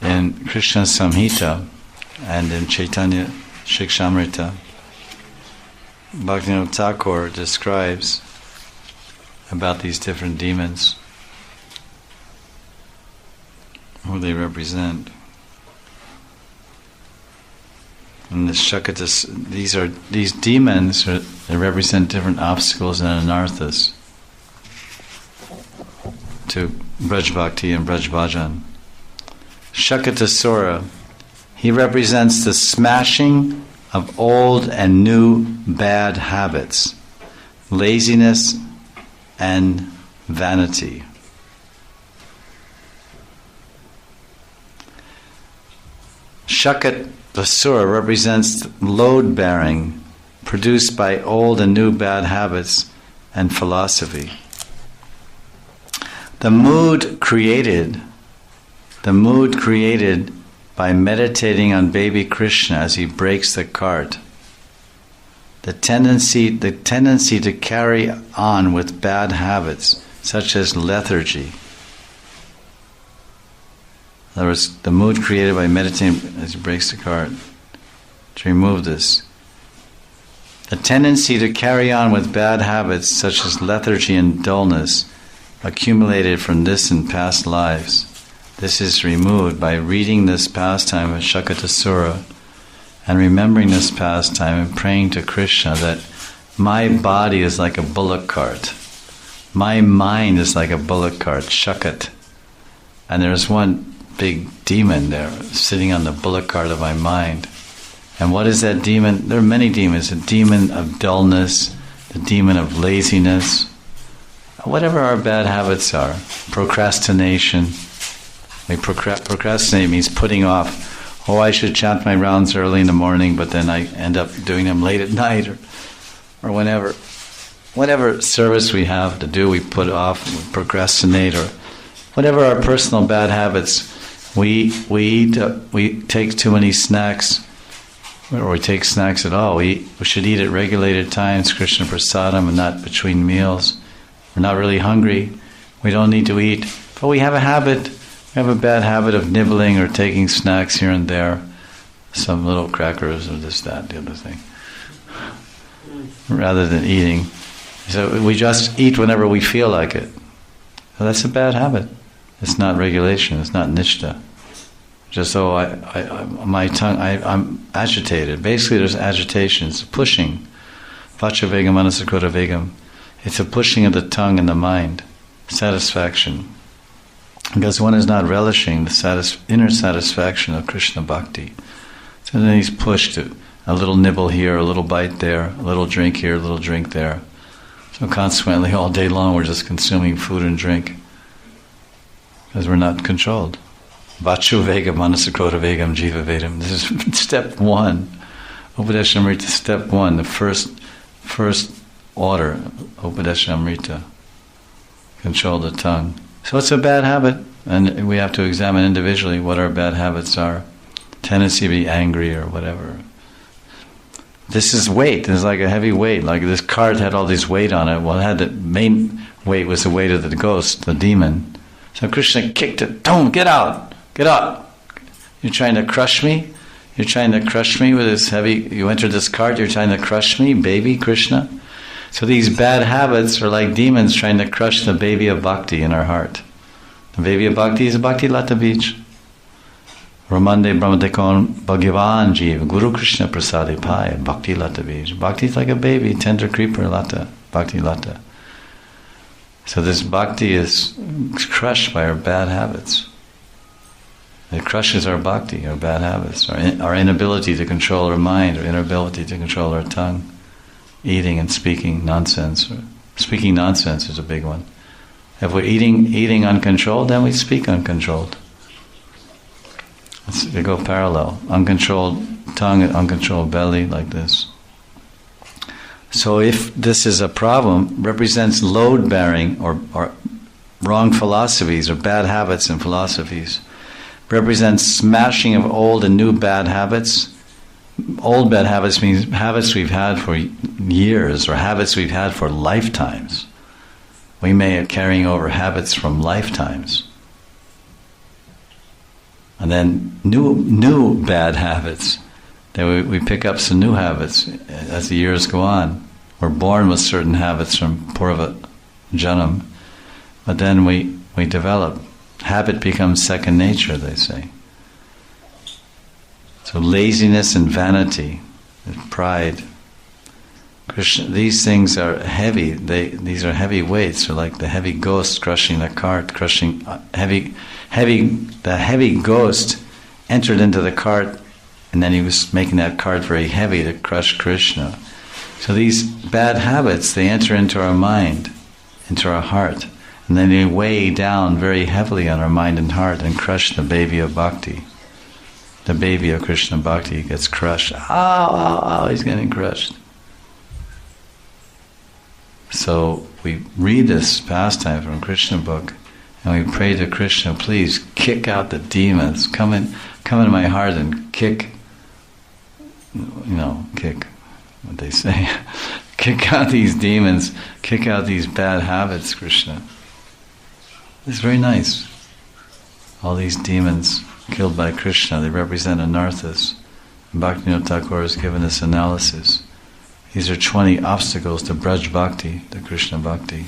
in Krishna Samhita and in Chaitanya Shikshamrita, Bhaktivinoda Thakur describes about these different demons, who they represent. And the Shakatas, these demons they represent different obstacles and anarthas to Braj Bhakti and Braj Bhajan. Shakatasura, he represents the smashing of old and new bad habits, laziness and vanity. Shakatasura represents load bearing produced by old and new bad habits and philosophy. The mood created by meditating on baby Krishna as he breaks the cart, the tendency to carry on with bad habits such as lethargy. In other words, the mood created by meditating as he breaks the cart, to remove this. The tendency to carry on with bad habits such as lethargy and dullness accumulated from this and past lives. This is removed by reading this pastime of Shakatasura and remembering this pastime and praying to Krishna that my body is like a bullock cart. My mind is like a bullock cart, Shakat. And there's one big demon there sitting on the bullock cart of my mind. And what is that demon? There are many demons. The demon of dullness, the demon of laziness, whatever our bad habits are, procrastination. Procrastinate means putting off. Oh, I should chant my rounds early in the morning, but then I end up doing them late at night or whenever. Whatever service we have to do, we put off, we procrastinate, or whatever our personal bad habits. We take too many snacks, or we take snacks at all. We should eat at regulated times, Krishna Prasadam, and not between meals. We're not really hungry. We don't need to eat, but we have a habit. We have a bad habit of nibbling or taking snacks here and there, some little crackers or this, that, the other thing, rather than eating. So we just eat whenever we feel like it. So that's a bad habit. It's not regulation. It's not nishta. Just my tongue. I'm agitated. Basically, there's agitation. It's pushing. Vacha vegam manasakota vegam. It's a pushing of the tongue and the mind. Satisfaction. Because one is not relishing the inner satisfaction of Krishna Bhakti. So then he's pushed to a little nibble here, a little bite there, a little drink here, a little drink there. So consequently, all day long we're just consuming food and drink because we're not controlled. Vachu vegam, manasakota vegam, jiva vedam. This is step one. Upadeshamrita, step one, the first order, Upadeshamrita. Control the tongue. So it's a bad habit, and we have to examine individually what our bad habits are. Tendency to be angry or whatever. This is weight. It's like a heavy weight. Like this cart had all this weight on it. Well, it had the main weight was the weight of the ghost, the demon. So Krishna kicked it. Don't get out. Get up. You're trying to crush me. You're trying to crush me with this heavy. You entered this cart. You're trying to crush me, baby Krishna. So these bad habits are like demons trying to crush the baby of bhakti in our heart. The baby of bhakti is a bhakti lata bij. Ramande brahmadekon bhagavan jiv Guru Krishna prasade pai bhakti lata bij. Bhakti is like a baby, tender creeper lata, bhakti lata. So this bhakti is crushed by our bad habits. It crushes our bhakti, our bad habits, our inability to control our mind, our inability to control our tongue. Eating and speaking nonsense. Speaking nonsense is a big one. If we're eating uncontrolled, then we speak uncontrolled. They go parallel. Uncontrolled tongue and uncontrolled belly, like this. So if this is a problem, represents load-bearing or wrong philosophies or bad habits and philosophies, represents smashing of old and new bad habits. Old bad habits means habits we've had for years or habits we've had for lifetimes. We may be carrying over habits from lifetimes. And then new bad habits. Then we pick up some new habits as the years go on. We're born with certain habits from Purva Janam, but then we develop. Habit becomes second nature, they say. So laziness and vanity, and pride, Krishna, these things are heavy. These are heavy weights. They're like the heavy ghost crushing the cart, crushing the heavy ghost entered into the cart, and then he was making that cart very heavy to crush Krishna. So these bad habits, they enter into our mind, into our heart, and then they weigh down very heavily on our mind and heart and crush the baby of bhakti. The baby of Krishna bhakti gets crushed. Oh, he's getting crushed. So we read this pastime from Krishna book, and we pray to Krishna, please kick out the demons. Come into my heart and kick what they say. Kick out these demons, kick out these bad habits, Krishna. It's very nice. All these demons killed by Krishna, they represent anarthas. Bhaktivinoda Thakur has given this analysis. These are 20 obstacles to Braj Bhakti, to Krishna Bhakti.